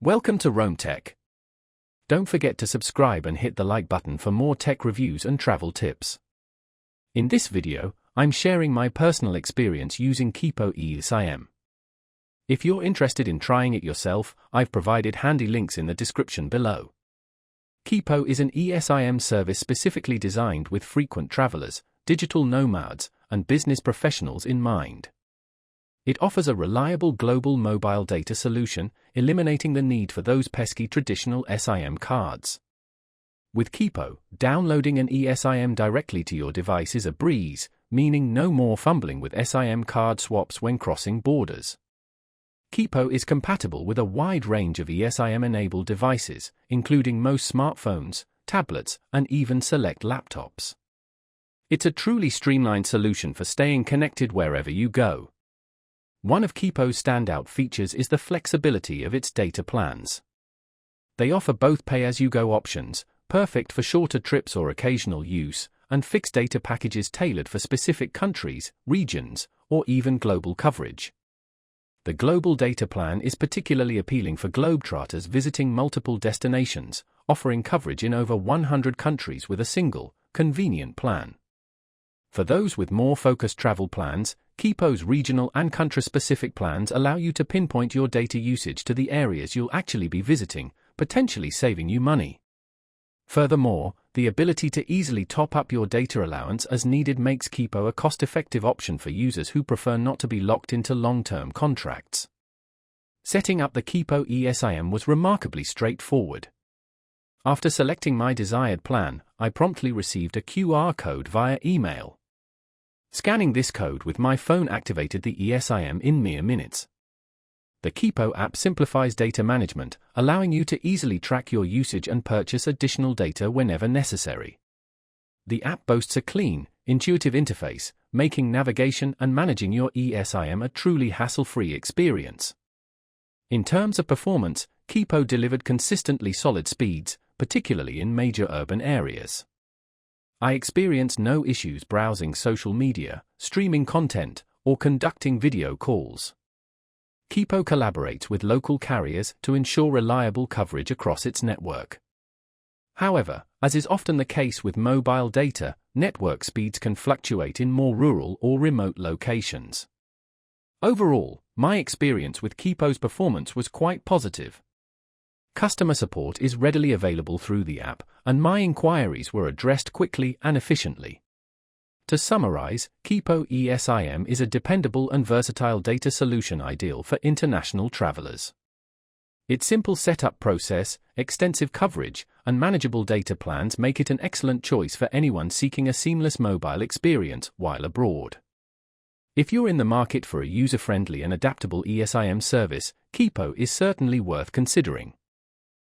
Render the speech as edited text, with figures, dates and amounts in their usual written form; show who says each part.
Speaker 1: Welcome to Rome Tech. Don't forget to subscribe and hit the like button for more tech reviews and travel tips. In this video, I'm sharing my personal experience using Keepgo eSIM. If you're interested in trying it yourself, I've provided handy links in the description below. Keepgo is an eSIM service specifically designed with frequent travelers, digital nomads, and business professionals in mind. It offers a reliable global mobile data solution, eliminating the need for those pesky traditional SIM cards. With Keepgo, downloading an eSIM directly to your device is a breeze, meaning no more fumbling with SIM card swaps when crossing borders. Keepgo is compatible with a wide range of eSIM-enabled devices, including most smartphones, tablets, and even select laptops. It's a truly streamlined solution for staying connected wherever you go. One of Keepgo's standout features is the flexibility of its data plans. They offer both pay-as-you-go options, perfect for shorter trips or occasional use, and fixed data packages tailored for specific countries, regions, or even global coverage. The global data plan is particularly appealing for globetrotters visiting multiple destinations, offering coverage in over 100 countries with a single, convenient plan. For those with more focused travel plans, Keepgo's regional and country-specific plans allow you to pinpoint your data usage to the areas you'll actually be visiting, potentially saving you money. Furthermore, the ability to easily top up your data allowance as needed makes Keepgo a cost-effective option for users who prefer not to be locked into long-term contracts. Setting up the Keepgo eSIM was remarkably straightforward. After selecting my desired plan, I promptly received a QR code via email. Scanning this code with my phone activated the eSIM in mere minutes. The Keepgo app simplifies data management, allowing you to easily track your usage and purchase additional data whenever necessary. The app boasts a clean, intuitive interface, making navigation and managing your eSIM a truly hassle-free experience. In terms of performance, Keepgo delivered consistently solid speeds, particularly in major urban areas. I experienced no issues browsing social media, streaming content, or conducting video calls. Keepgo collaborates with local carriers to ensure reliable coverage across its network. However, as is often the case with mobile data, network speeds can fluctuate in more rural or remote locations. Overall, my experience with Keepgo's performance was quite positive. Customer support is readily available through the app, and my inquiries were addressed quickly and efficiently. To summarize, Keepgo eSIM is a dependable and versatile data solution ideal for international travelers. Its simple setup process, extensive coverage, and manageable data plans make it an excellent choice for anyone seeking a seamless mobile experience while abroad. If you're in the market for a user-friendly and adaptable eSIM service, Keepgo is certainly worth considering.